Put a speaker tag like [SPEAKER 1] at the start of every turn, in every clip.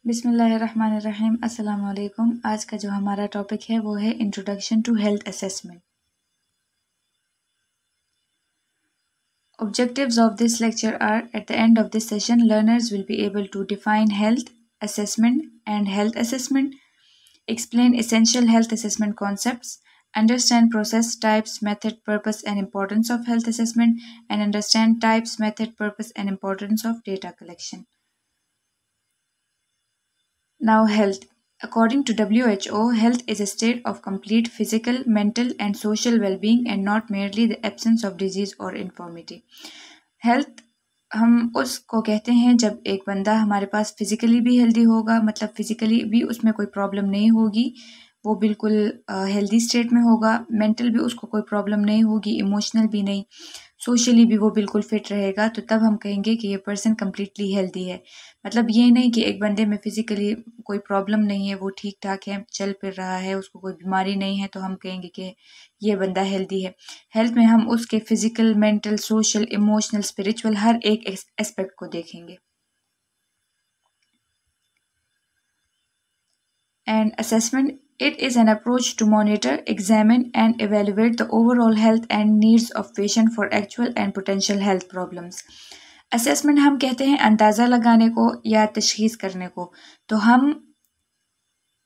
[SPEAKER 1] बिस्मिल्लाहिर्रहमानिर्रहीम। अस्सलाम वालेकुम। आज का जो हमारा टॉपिक है वो है introduction to health assessment. Objectives of this lecture are: at the end of this session, learners will be able to define health assessment and health assessment, explain essential health assessment concepts, understand process, types, method, purpose, and importance of health assessment, and understand types, method, purpose, and importance of data collection. Now, health. According to WHO, health is a state of complete physical, mental, and social well being and not merely the absence of disease or infirmity. Health हम उसको कहते हैं जब एक बंदा हमारे पास physically भी healthy होगा, मतलब फिजिकली भी उसमें कोई प्रॉब्लम नहीं होगी, वो बिल्कुल हेल्दी स्टेट में होगा, मेंटल भी उसको कोई प्रॉब्लम नहीं होगी, इमोशनल भी नहीं, सोशली भी वो बिल्कुल फिट रहेगा, तो तब हम कहेंगे कि ये पर्सन कम्प्लीटली हेल्दी है। मतलब ये नहीं कि एक बंदे में फिजिकली कोई प्रॉब्लम नहीं है, वो ठीक ठाक है, चल फिर रहा है, उसको कोई बीमारी नहीं है, तो हम कहेंगे कि ये बंदा हेल्दी है। हेल्थ में हम उसके physical, mental, social, emotional, spiritual हर एक एस्पेक्ट को देखेंगे। And assessment, it is an approach to monitor, examine, and evaluate the overall health and needs of patient for actual and potential health problems. Assessment हम कहते हैं अंदाज़ा लगाने को या तशखीस करने को। तो हम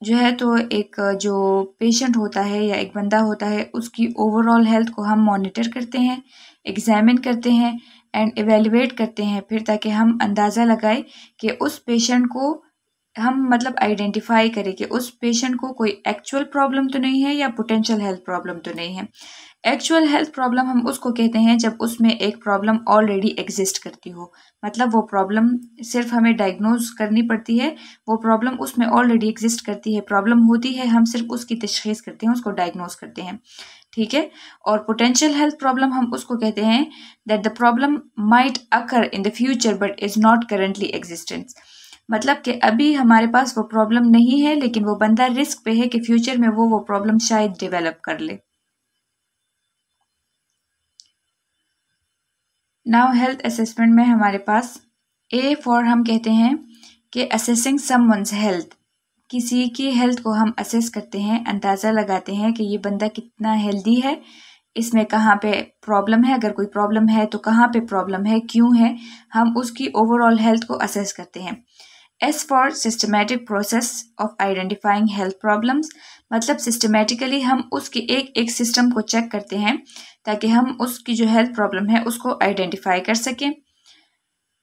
[SPEAKER 1] जो है तो एक जो पेशेंट होता है या एक बंदा होता है उसकी ओवरऑल हेल्थ को हम मॉनिटर करते हैं, एग्जामिन करते हैं एंड एवेल्युएट करते हैं, फिर ताकि हम अंदाज़ा लगाए कि उस पेशेंट को हम मतलब आइडेंटिफाई करें कि उस पेशेंट को कोई एक्चुअल प्रॉब्लम तो नहीं है या पोटेंशियल हेल्थ प्रॉब्लम तो नहीं है। एक्चुअल हेल्थ प्रॉब्लम हम उसको कहते हैं जब उसमें एक प्रॉब्लम ऑलरेडी एग्जिस्ट करती हो, मतलब वो प्रॉब्लम सिर्फ हमें डायग्नोज करनी पड़ती है, वो प्रॉब्लम उसमें ऑलरेडी एग्जिस्ट करती है, प्रॉब्लम होती है, हम सिर्फ उसकी तशखीस करते हैं, उसको डायग्नोज करते हैं, ठीक है। और पोटेंशियल हेल्थ प्रॉब्लम हम उसको कहते हैं that the problem might occur in the future but is not currently existence. मतलब कि अभी हमारे पास वो प्रॉब्लम नहीं है, लेकिन वो बंदा रिस्क पे है कि फ्यूचर में वो प्रॉब्लम शायद डेवलप कर ले। नाउ हेल्थ असेसमेंट में हमारे पास ए फॉर हम कहते हैं कि असेसिंग समवन्स हेल्थ, किसी की हेल्थ को हम असेस करते हैं, अंदाज़ा लगाते हैं कि ये बंदा कितना हेल्दी है, इसमें कहाँ पे प्रॉब्लम है, अगर कोई प्रॉब्लम है तो कहाँ पे प्रॉब्लम है, क्यों है, हम उसकी ओवरऑल हेल्थ को असेस करते हैं। S for systematic process of identifying health problems, मतलब सिस्टमेटिकली हम उसकी एक एक सिस्टम को चेक करते हैं ताकि हम उसकी जो हेल्थ प्रॉब्लम है उसको आइडेंटिफाई कर सकें।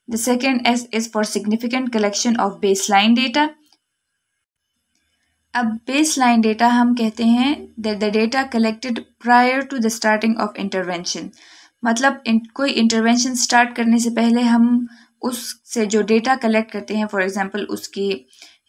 [SPEAKER 1] The second S is for significant collection of baseline data. अब बेसलाइन डेटा हम कहते हैं that the data collected prior to the starting of intervention, मतलब कोई इंटरवेंशन स्टार्ट करने से पहले हम उससे जो डेटा कलेक्ट करते हैं, फॉर एग्जांपल उसकी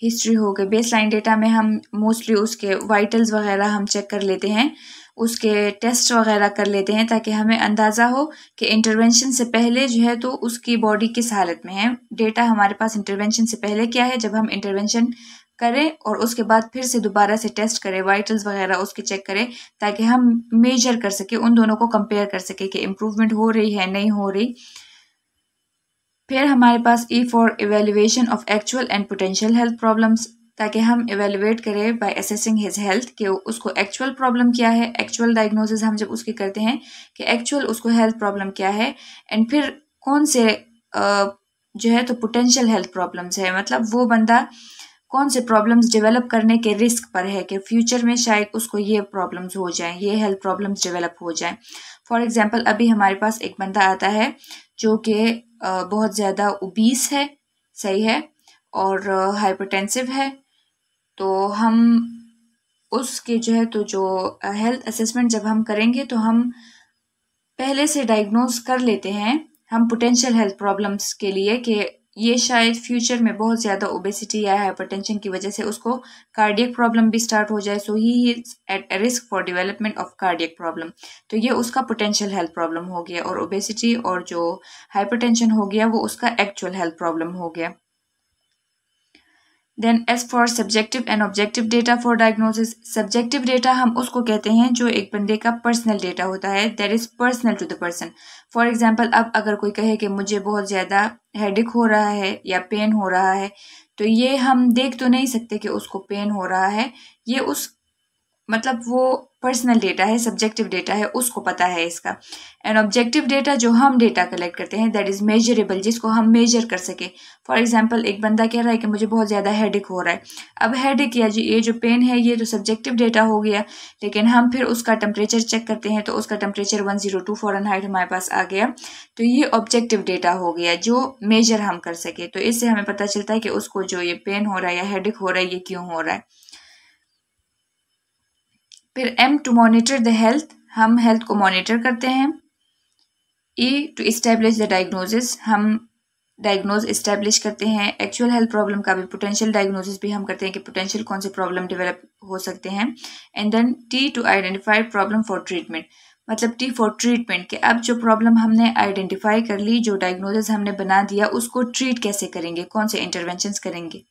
[SPEAKER 1] हिस्ट्री हो गई, बेसलाइन डेटा में हम मोस्टली उसके वाइटल्स वगैरह हम चेक कर लेते हैं, उसके टेस्ट वगैरह कर लेते हैं ताकि हमें अंदाज़ा हो कि इंटरवेंशन से पहले जो है तो उसकी बॉडी किस हालत में है। डेटा हमारे पास इंटरवेंशन से पहले क्या है, जब हम इंटरवेंशन करें और उसके बाद फिर से दोबारा से टेस्ट करें, वाइटल्स वगैरह उसके चेक करें ताकि हम मेजर कर सके, उन दोनों को कंपेयर कर सके कि इम्प्रूवमेंट हो रही है नहीं हो रही। फिर हमारे पास E for evaluation of actual and potential health problems, ताकि हम इवेल्युएट करें बाय असेसिंग हिज हेल्थ कि उसको एक्चुअल प्रॉब्लम क्या है, एक्चुअल डायग्नोसिस हम जब उसकी करते हैं कि एक्चुअल उसको हेल्थ प्रॉब्लम क्या है, एंड फिर कौन से जो है तो पोटेंशियल हेल्थ प्रॉब्लम्स है, मतलब वो बंदा कौन से प्रॉब्लम्स डेवलप करने के रिस्क पर है कि फ्यूचर में शायद उसको ये प्रॉब्लम्स हो जाएं, ये हेल्थ प्रॉब्लम्स डेवलप हो जाएं। फॉर एग्जांपल अभी हमारे पास एक बंदा आता है जो कि बहुत ज़्यादा ओबीस है, सही है, और हाइपरटेंसिव है, तो हम उसके जो है तो जो हेल्थ असेसमेंट जब हम करेंगे तो हम पहले से डायग्नोज कर लेते हैं हम पोटेंशियल हेल्थ प्रॉब्लम्स के लिए कि ये शायद फ्यूचर में बहुत ज़्यादा ओबेसिटी या हाइपरटेंशन की वजह से उसको कार्डियक प्रॉब्लम भी स्टार्ट हो जाए, so he is at risk for development of cardiac problem. तो ये उसका पोटेंशियल हेल्थ प्रॉब्लम हो गया, और ओबेसिटी और जो हाइपरटेंशन हो गया वो उसका एक्चुअल हेल्थ प्रॉब्लम हो गया। Then as for subjective and objective data for diagnosis, subjective data हम उसको कहते हैं जो एक बंदे का पर्सनल डेटा होता है, that is personal to the person. For example, अब अगर कोई कहे कि मुझे बहुत ज़्यादा हेडेक हो रहा है या पेन हो रहा है, तो ये हम देख तो नहीं सकते कि उसको पेन हो रहा है, ये उस मतलब वो पर्सनल डेटा है, सब्जेक्टिव डेटा है, उसको पता है इसका। एंड ऑब्जेक्टिव डेटा जो हम डेटा कलेक्ट करते हैं, दैट इज मेजरेबल, जिसको हम मेजर कर सके। फॉर एग्जांपल, एक बंदा कह रहा है कि मुझे बहुत ज़्यादा हेडेक हो रहा है। अब हेडेक या ये जो पेन है, ये तो सब्जेक्टिव डेटा हो गया, लेकिन हम फिर उसका टेम्परेचर चेक करते हैं तो उसका टेम्परेचर 102 फ़ारेनहाइट हमारे पास आ गया, तो ये ऑब्जेक्टिव डेटा हो गया जो मेजर हम कर सके। तो इससे हमें पता चलता है कि उसको जो ये पेन हो रहा है या हेडेक हो रहा है, ये क्यों हो रहा है। फिर M to monitor the health, हम हेल्थ को मॉनिटर करते हैं। E to establish the diagnosis, हम डायग्नोज इस्टेब्लिश करते हैं। एक्चुअल हेल्थ प्रॉब्लम का भी पोटेंशियल डायग्नोसिस भी हम करते हैं कि पोटेंशियल कौन से प्रॉब्लम डेवलप हो सकते हैं। And then T to identify problem for treatment, मतलब T फॉर ट्रीटमेंट, कि अब जो प्रॉब्लम हमने आइडेंटिफाई कर ली, जो डायग्नोसिस हमने बना दिया, उसको ट्रीट कैसे करेंगे, कौन से इंटरवेंशंस करेंगे।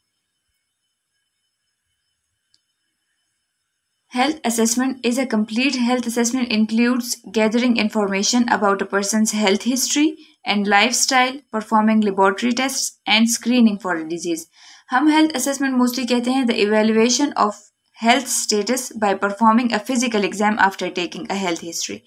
[SPEAKER 1] Health assessment is a complete health assessment includes gathering information about a person's health history and lifestyle, performing laboratory tests and screening for a disease. हम health assessment mostly कहते हैं the evaluation of health status by performing a physical exam after taking a health history.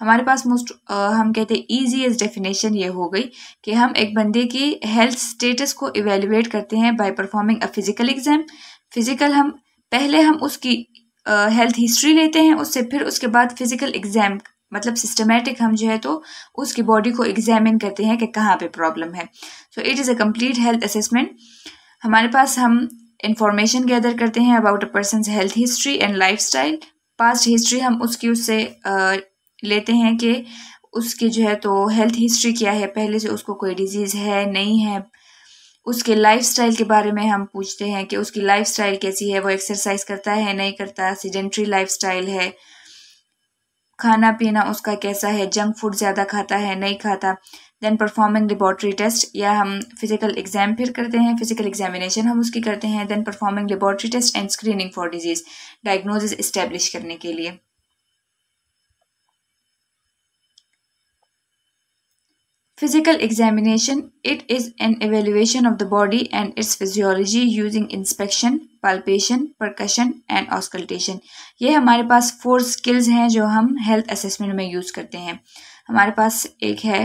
[SPEAKER 1] हमारे पास हम कहते हैं easiest definition ये हो गई कि हम एक बंदे की हेल्थ स्टेटस को इवेल्युएट करते हैं by performing a physical exam. Physical हम पहले हम उसकी हेल्थ हिस्ट्री लेते हैं उससे, फिर उसके बाद फिजिकल एग्जाम, मतलब सिस्टमेटिक हम जो है तो उसकी बॉडी को एग्जामिन करते हैं कि कहाँ पे प्रॉब्लम है। So it is a complete health assessment. हमारे पास हम इंफॉर्मेशन गैदर करते हैं about a person's health history and lifestyle. Past history हम उसकी उससे लेते हैं कि उसकी जो है तो हेल्थ हिस्ट्री क्या है, पहले से उसको कोई डिजीज़ है नहीं है। उसके लाइफस्टाइल के बारे में हम पूछते हैं कि उसकी लाइफस्टाइल कैसी है, वो एक्सरसाइज करता है नहीं करता, सीडेंट्री लाइफस्टाइल है, खाना पीना उसका कैसा है, जंक फूड ज़्यादा खाता है नहीं खाता। देन परफॉर्मिंग लेबॉर्ट्री टेस्ट, या हम फिजिकल एग्जाम फिर करते हैं, फिजिकल एग्जामिनेशन हम उसकी करते हैं। Then performing laboratory test and screening for disease, diagnosis establish करने के लिए। Physical examination, it is an evaluation of the body and its physiology using inspection, palpation, percussion and auscultation. ये हमारे पास 4 स्किल्स हैं जो हम हेल्थ असेसमेंट में use करते हैं। हमारे पास एक है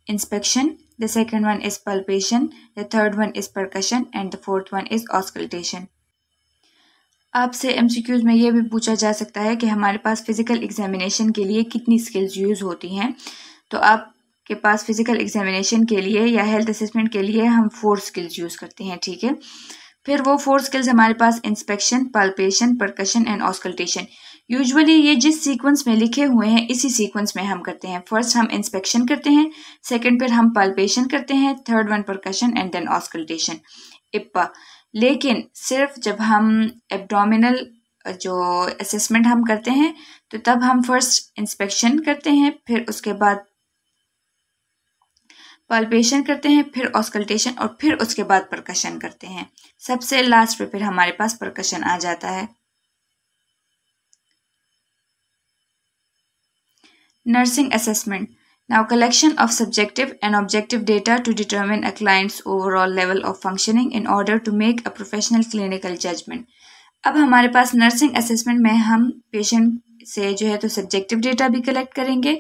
[SPEAKER 1] inspection, the second one is palpation, the third one is percussion and the fourth one is auscultation. आपसे MCQs में ये भी पूछा जा सकता है कि हमारे पास फिजिकल एग्जामिनेशन के लिए कितनी स्किल्स यूज़ होती हैं। तो आप के पास फिजिकल एग्जामिनेशन के लिए या हेल्थ असेसमेंट के लिए हम 4 स्किल्स यूज़ करते हैं, ठीक है। फिर वो 4 स्किल्स हमारे पास inspection, palpation, percussion and auscultation. Usually ये जिस सीक्वेंस में लिखे हुए हैं इसी सीक्वेंस में हम करते हैं। फर्स्ट हम इंस्पेक्शन करते हैं, सेकंड फिर हम पाल्पेशन करते हैं, third one percussion and then auscultation, IPPA. लेकिन सिर्फ जब हम एब्डोमिनल जो असेसमेंट हम करते हैं तो तब हम फर्स्ट इंस्पेक्शन करते हैं, फिर उसके बाद पाल्पेशन करते हैं, फिर ऑस्कल्टेशन और फिर उसके बाद परकशन करते हैं। सबसे लास्ट पे फिर हमारे पास परकशन आ जाता है। Nursing assessment, now collection of subjective and objective data to determine a client's overall level of functioning in order to make a professional clinical judgement. अब हमारे पास नर्सिंग असेसमेंट में हम पेशेंट से जो है तो सब्जेक्टिव डेटा भी कलेक्ट करेंगे,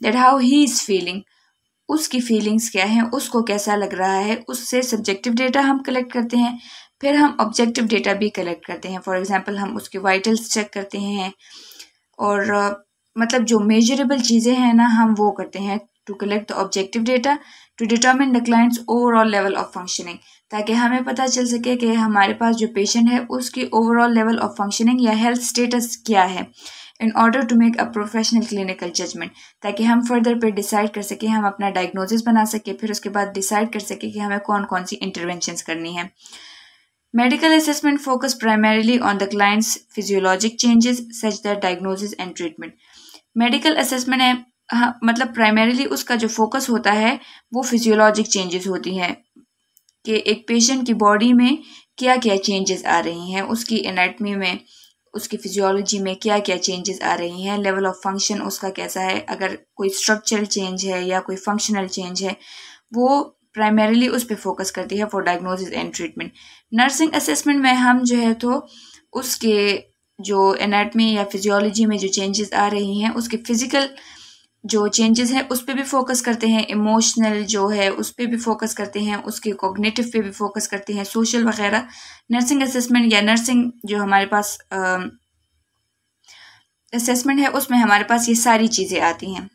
[SPEAKER 1] that how he is feeling, उसकी फीलिंग्स क्या हैं, उसको कैसा लग रहा है, उससे सब्जेक्टिव डेटा हम कलेक्ट करते हैं। फिर हम ऑब्जेक्टिव डेटा भी कलेक्ट करते हैं। फॉर एग्जांपल हम उसके वाइटल्स चेक करते हैं और मतलब जो मेजरेबल चीज़ें हैं ना, हम वो करते हैं to collect the objective data to determine the client's overall level of functioning, ताकि हमें पता चल सके कि हमारे पास जो पेशेंट है उसकी ओवरऑल लेवल ऑफ फंक्शनिंग या हेल्थ स्टेटस क्या है, in order to make a professional clinical judgement, ताकि हम फर्दर पे डिसाइड कर सकें, हम अपना डायग्नोसिस बना सकें, फिर उसके बाद डिसाइड कर सकें कि हमें कौन कौन सी इंटरवेंशंस करनी है। Medical assessment focus primarily on the clients physiologic changes such that diagnosis and treatment. Medical assessment है, हाँ, मतलब प्राइमरीली उसका जो फोकस होता है वो फिजियोलॉजिक चेंजेस होती हैं कि एक पेशेंट की बॉडी में क्या क्या चेंजेस आ रही हैं, उसकी एनाटमी में, उसकी फिजियोलॉजी में क्या क्या चेंजेस आ रही हैं, लेवल ऑफ फंक्शन उसका कैसा है, अगर कोई स्ट्रक्चरल चेंज है या कोई फंक्शनल चेंज है, वो प्राइमरीली उस पर फोकस करती है for diagnosis and treatment. Nursing assessment में हम जो है तो उसके जो एनाटमी या फिजियोलॉजी में जो चेंजेस आ रही हैं, उसके फिजिकल जो चेंजेस हैं उस पर भी फोकस करते हैं, इमोशनल जो है उस पर भी फोकस करते हैं, उसके कॉग्निटिव पे भी फोकस करते हैं, सोशल वगैरह। नर्सिंग असेसमेंट या नर्सिंग जो हमारे पास असेसमेंट है उसमें हमारे पास ये सारी चीज़ें आती हैं।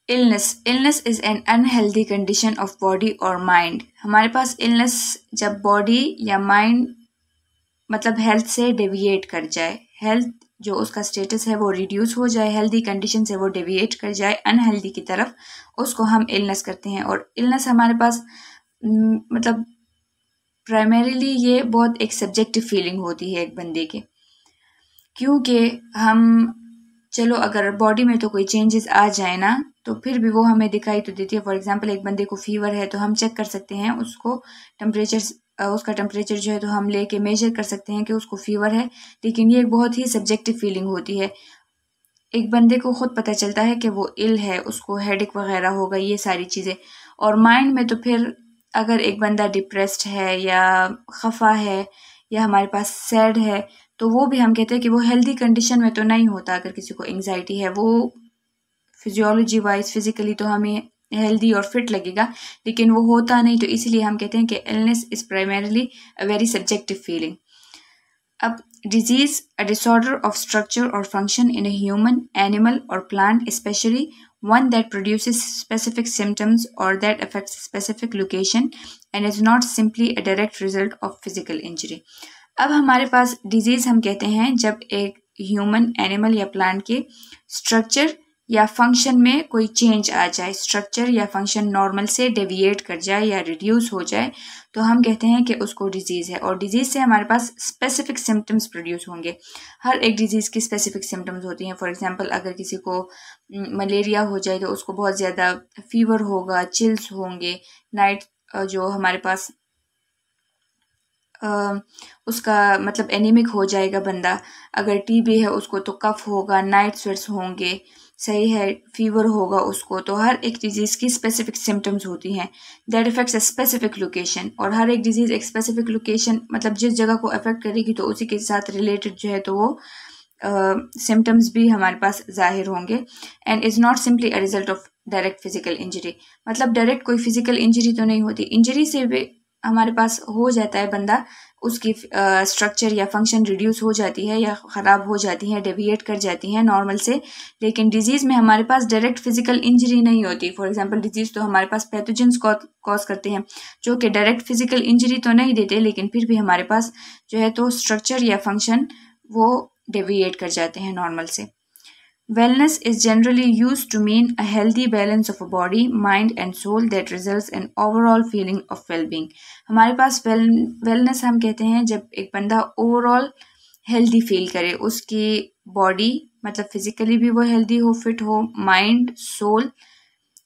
[SPEAKER 1] Illness is an unhealthy condition of body और माइंड। हमारे पास इलनेस जब बॉडी या माइंड मतलब हेल्थ से डेविएट कर जाए, हेल्थ जो उसका स्टेटस है वो रिड्यूस हो जाए, हेल्दी कंडीशन से वो डेविएट कर जाए अनहेल्दी की तरफ, उसको हम इलनेस करते हैं। और इलनेस हमारे पास मतलब प्राइमरीली ये बहुत एक सब्जेक्टिव फीलिंग होती है एक बंदे के, क्योंकि हम चलो अगर बॉडी में तो कोई चेंजेस आ जाए ना तो फिर भी वो हमें दिखाई तो देती है। फॉर एग्जांपल एक बंदे को फीवर है तो हम चेक कर सकते हैं उसको उसका टेम्परेचर जो है तो हम लेके मेजर कर सकते हैं कि उसको फीवर है, लेकिन ये एक बहुत ही सब्जेक्टिव फीलिंग होती है। एक बंदे को खुद पता चलता है कि वो इल है, उसको हेडेक वगैरह होगा, ये सारी चीज़ें। और माइंड में तो फिर अगर एक बंदा डिप्रेस्ड है या खफा है या हमारे पास सैड है तो वो भी हम कहते हैं कि वो हेल्दी कंडीशन में तो नहीं होता। अगर किसी को एंग्जाइटी है वो फिजियोलॉजी वाइज फिजिकली तो हमें हेल्दी और फिट लगेगा, लेकिन वो होता नहीं, तो इसलिए हम कहते हैं कि illness is primarily a very subjective feeling. अब disease a disorder of structure और function in a human, animal or plant, especially one that produces specific symptoms or that affects a specific location and is not simply a direct result of physical injury। अब हमारे पास disease हम कहते हैं जब एक human, animal या plant के structure या फंक्शन में कोई चेंज आ जाए, स्ट्रक्चर या फंक्शन नॉर्मल से डेविएट कर जाए या रिड्यूस हो जाए, तो हम कहते हैं कि उसको डिजीज़ है। और डिजीज़ से हमारे पास स्पेसिफिक सिम्टम्स प्रोड्यूस होंगे। हर एक डिजीज़ की स्पेसिफिक सिम्टम्स होती हैं। फॉर एग्जांपल अगर किसी को मलेरिया हो जाए तो उसको बहुत ज़्यादा फीवर होगा, चिल्स होंगे, नाइट जो हमारे पास उसका मतलब एनीमिक हो जाएगा बंदा। अगर टीबी है उसको तो कफ होगा, नाइट स्वेट्स होंगे, सही है, फीवर होगा उसको। तो हर एक डिजीज़ की स्पेसिफिक सिम्टम्स होती हैं that effects a specific location. और हर एक डिजीज़ एक स्पेसिफिक लोकेशन मतलब जिस जगह को अफेक्ट करेगी तो उसी के साथ रिलेटेड जो है तो वो सिम्टम्स भी हमारे पास जाहिर होंगे। And is not simply a result of direct physical injury. मतलब डायरेक्ट कोई फिजिकल इंजरी तो नहीं होती, इंजरी से भी हमारे पास हो जाता है बंदा, उसकी स्ट्रक्चर या फंक्शन रिड्यूस हो जाती है या ख़राब हो जाती है, डेविएट कर जाती हैं नॉर्मल से। लेकिन डिजीज़ में हमारे पास डायरेक्ट फिजिकल इंजरी नहीं होती। फॉर एग्जांपल डिजीज़ तो हमारे पास पैथोजेंस कॉज करते हैं जो कि डायरेक्ट फिजिकल इंजरी तो नहीं देते, लेकिन फिर भी हमारे पास जो है तो स्ट्रक्चर या फंक्शन वो डेविएट कर जाते हैं नॉर्मल से। Wellness is generally used to mean a healthy balance of a body, mind and soul that results in overall feeling of well-being। हमारे पास wellness हम कहते हैं जब एक बंदा ओवरऑल हेल्दी फील करे, उसकी बॉडी मतलब फिजिकली भी वो हेल्दी हो, फिट हो, माइंड, सोल,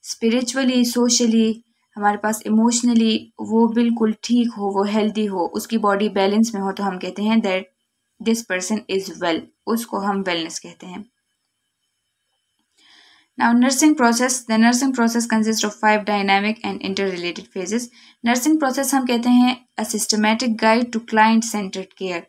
[SPEAKER 1] स्पिरिचुअली, सोशली, हमारे पास इमोशनली वो बिल्कुल ठीक हो, वो हेल्दी हो, उसकी बॉडी बैलेंस में हो, तो हम कहते हैं that this person is well, उसको हम वेलनेस कहते हैं। Now, nursing process. The nursing process consists of 5 dynamic and interrelated phases. Nursing process हम कहते हैं a systematic guide to client-centered care।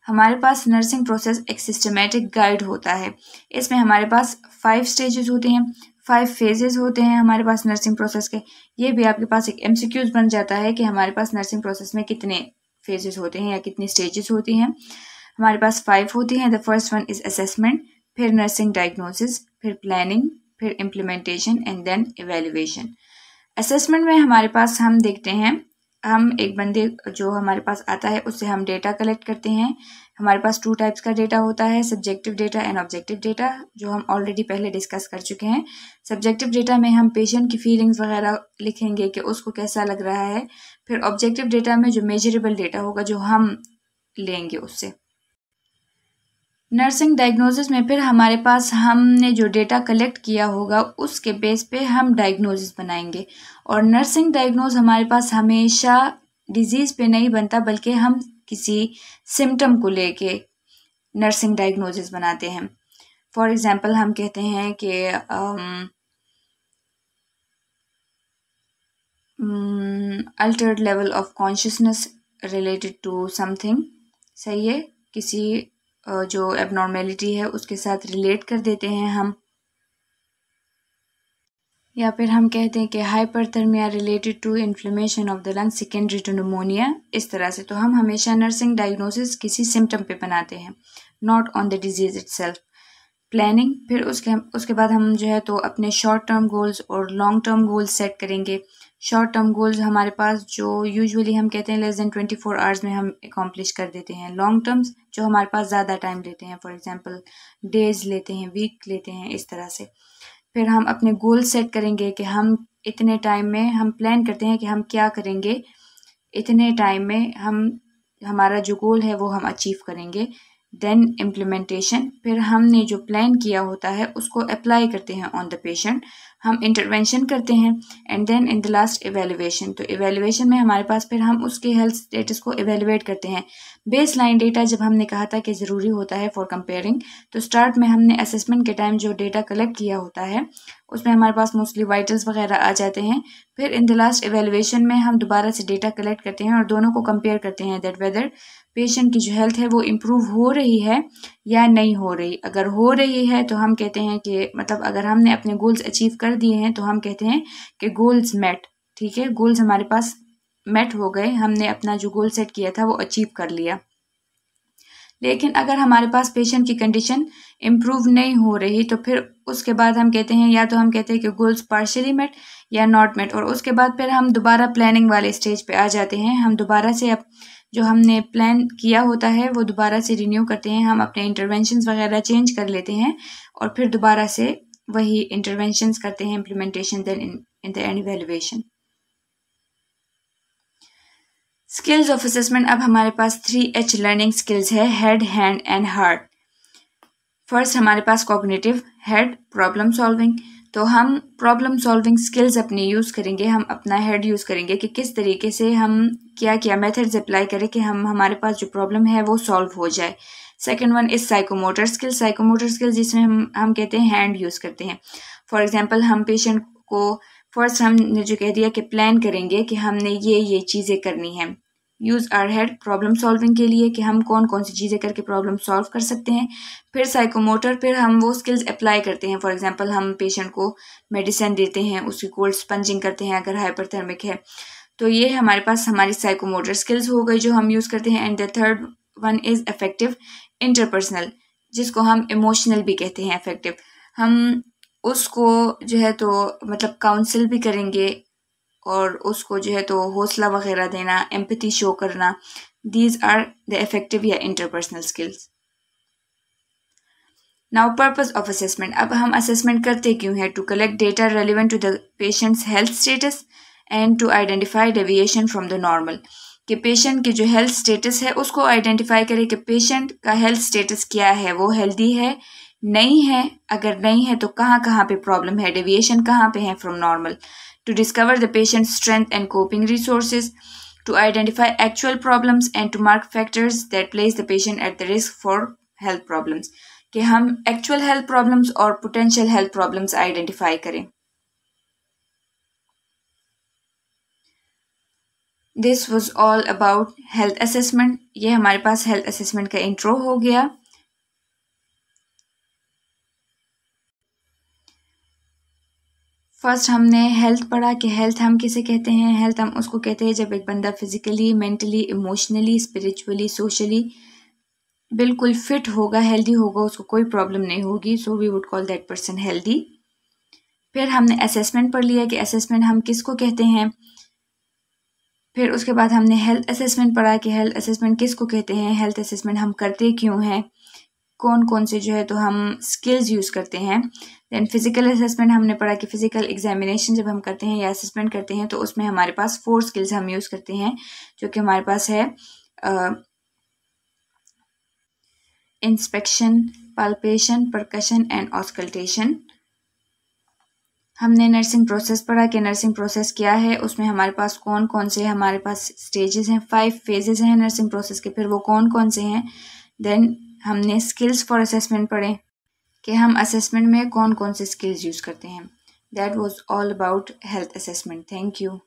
[SPEAKER 1] हमारे पास नर्सिंग प्रोसेस एक सिस्टमेटिक गाइड होता है। इसमें हमारे पास 5 स्टेजेस होते हैं, 5 फेजेस होते हैं हमारे पास नर्सिंग प्रोसेस के। ये भी आपके पास एक MCQs बन जाता है कि हमारे पास नर्सिंग प्रोसेस में कितने फेजेस होते हैं या कितनी स्टेजेस होती हैं। हमारे पास 5 होती हैं। The first one is assessment, फिर नर्सिंग डायग्नोसिस, फिर प्लानिंग, फिर implementation and then evaluation. Assessment में हमारे पास हम देखते हैं, हम एक बंदे जो हमारे पास आता है उससे हम डेटा कलेक्ट करते हैं। हमारे पास 2 टाइप्स का डेटा होता है, subjective data and objective data, जो हम ऑलरेडी पहले डिस्कस कर चुके हैं। सब्जेक्टिव डेटा में हम पेशेंट की फीलिंग्स वगैरह लिखेंगे कि उसको कैसा लग रहा है। फिर ऑब्जेक्टिव डेटा में जो मेजरेबल डेटा होगा जो हम लेंगे उससे। नर्सिंग डायग्नोसिस में फिर हमारे पास हमने जो डेटा कलेक्ट किया होगा उसके बेस पे हम डायग्नोसिस बनाएंगे। और नर्सिंग डायग्नोज हमारे पास हमेशा डिजीज़ पे नहीं बनता, बल्कि हम किसी सिम्टम को लेके नर्सिंग डायग्नोसिस बनाते हैं। फॉर एग्जांपल हम कहते हैं कि altered level of consciousness related to something, सही है, किसी जो एबनॉर्मेलिटी है उसके साथ रिलेट कर देते हैं हम। या फिर हम कहते हैं कि hyperthermia related to inflammation of the lung secondary to pneumonia, इस तरह से। तो हम हमेशा नर्सिंग डायग्नोसिस किसी सिम्टम पे बनाते हैं, not on the disease itself. Planning, फिर उसके बाद हम जो है तो अपने शॉर्ट टर्म गोल्स और लॉन्ग टर्म गोल्स सेट करेंगे। शॉर्ट टर्म गोल्स हमारे पास जो यूजुअली हम कहते हैं लेस देन 24 आवर्स में हम अकॉम्प्लिश कर देते हैं। लॉन्ग टर्म्स जो हमारे पास ज़्यादा टाइम लेते हैं, फॉर एग्जांपल डेज लेते हैं, वीक लेते हैं, इस तरह से। फिर हम अपने गोल सेट करेंगे कि हम इतने टाइम में, हम प्लान करते हैं कि हम क्या करेंगे, इतने टाइम में हम हमारा जो गोल है वो हम अचीव करेंगे। देन इम्प्लीमेंटेशन, फिर हमने जो प्लान किया होता है उसको अप्लाई करते हैं ऑन द पेशेंट, हम इंटरवेंशन करते हैं। And then in the last evaluation, तो इवेल्युएशन में हमारे पास फिर हम उसके हेल्थ स्टेटस को इवेल्युएट करते हैं। बेस लाइन डेटा जब हमने कहा था कि ज़रूरी होता है फॉर कंपेयरिंग, तो स्टार्ट में हमने असेसमेंट के टाइम जो डेटा कलेक्ट किया होता है उसमें हमारे पास मोस्टली वाइटल्स वगैरह आ जाते हैं। फिर इन द लास्ट इवेल्युएशन में हम दोबारा से डेटा कलेक्ट करते हैं और दोनों को कंपेयर करते हैं दैट वेदर पेशेंट की जो हेल्थ है वो इम्प्रूव हो रही है या नहीं हो रही। अगर हो रही है तो हम कहते हैं कि मतलब अगर हमने अपने गोल्स अचीव कर दिए हैं तो हम कहते हैं कि गोल्स मेट, ठीक है, गोल्स हमारे पास मेट हो गए, हमने अपना जो गोल सेट किया था वो अचीव कर लिया। लेकिन अगर हमारे पास पेशेंट की कंडीशन इम्प्रूव नहीं हो रही तो फिर उसके बाद हम कहते हैं, या तो हम कहते हैं कि गोल्स पार्शियली मेट या नॉट मेट, और उसके बाद फिर हम दोबारा प्लानिंग वाले स्टेज पे आ जाते हैं। हम दोबारा से अब जो हमने प्लान किया होता है वो दोबारा से रिन्यू करते हैं, हम अपने इंटरवेंशंस वगैरह चेंज कर लेते हैं और फिर दोबारा से वही इंटरवेंशंस करते हैं, implementation, then in the end evaluation. Skills of assessment, अब हमारे पास 3H लर्निंग स्किल्स है, head, hand and heart. First हमारे पास कॉग्निटिव, हेड प्रॉब्लम सॉल्विंग, तो हम प्रॉब्लम सॉल्विंग स्किल्स अपनी यूज़ करेंगे, हम अपना हेड यूज़ करेंगे कि किस तरीके से हम क्या क्या मेथड्स अप्लाई करें कि हम हमारे पास जो प्रॉब्लम है वो सॉल्व हो जाए। Second one is psychomotor skills, psychomotor skills जिसमें हम कहते हैं हैंड यूज़ करते हैं। फॉर एग्जाम्पल हम पेशेंट को फर्स्ट हमने जो कह दिया कि प्लान करेंगे कि हमने ये चीज़ें करनी है, use our head problem solving के लिए कि हम कौन कौन सी चीज़ें करके प्रॉब्लम सॉल्व कर सकते हैं। फिर साइकोमोटर, फिर हम वो स्किल्स अप्लाई करते हैं। फॉर एग्जांपल हम पेशेंट को मेडिसिन देते हैं, उसकी कोल्ड स्पंजिंग करते हैं अगर हाइपरथर्मिक है, तो ये हमारे पास हमारी साइकोमोटर स्किल्स हो गई जो हम यूज़ करते हैं। And the third one is affective interpersonal, जिसको हम इमोशनल भी कहते हैं अफेक्टिव। हम उसको जो है तो मतलब काउंसिल भी करेंगे और उसको जो है तो हौसला वगैरह देना, एम्पैथी शो करना, दीज आर द इफेक्टिव या interpersonal skills. Now purpose of assessment, अब हम असेसमेंट करते क्यों हैं? To collect data relevant to the patient's health status and to identify deviation from the normal, कि पेशेंट की जो हेल्थ स्टेटस है उसको आइडेंटिफाई करें कि पेशेंट का हेल्थ स्टेटस क्या है, वो हेल्दी है, नहीं है, अगर नहीं है तो कहाँ कहाँ पे प्रॉब्लम है, डेविएशन कहाँ पे है from normal. To discover the patient's strength and coping resources, to identify actual problems and to mark factors that place the patient at the risk for health problems, कि हम actual health problems और potential health problems identify करें। This was all about health assessment। ये हमारे पास health assessment का intro हो गया। First हमने हेल्थ पढ़ा कि हेल्थ हम किसे कहते हैं। हेल्थ हम उसको कहते हैं जब एक बंदा physically, mentally, emotionally, spiritually, socially बिल्कुल फिट होगा, हेल्दी होगा, उसको कोई प्रॉब्लम नहीं होगी, so we would call that person healthy. फिर हमने असेसमेंट पढ़ लिया कि असेसमेंट हम किसको कहते हैं। फिर उसके बाद हमने हेल्थ असेसमेंट पढ़ा कि हेल्थ असेसमेंट किसको कहते हैं, हेल्थ असेसमेंट हम करते क्यों हैं, कौन कौन से जो है तो हम स्किल्स यूज़ करते हैं। देन फिजिकल असेसमेंट हमने पढ़ा कि फिजिकल एग्जामिनेशन जब हम करते हैं या असेसमेंट करते हैं तो उसमें हमारे पास 4 स्किल्स हम यूज़ करते हैं, जो कि हमारे पास है inspection, palpation, percussion and auscultation. हमने नर्सिंग प्रोसेस पढ़ा कि नर्सिंग प्रोसेस क्या है, उसमें हमारे पास कौन कौन से हमारे पास स्टेजेस हैं, 5 फेजेस हैं नर्सिंग प्रोसेस के, फिर वो कौन कौन से हैं। देन हमने स्किल्स फॉर असेसमेंट पढ़े कि हम असेसमेंट में कौन कौन से स्किल्स यूज़ करते हैं। That was all about health assessment. Thank you.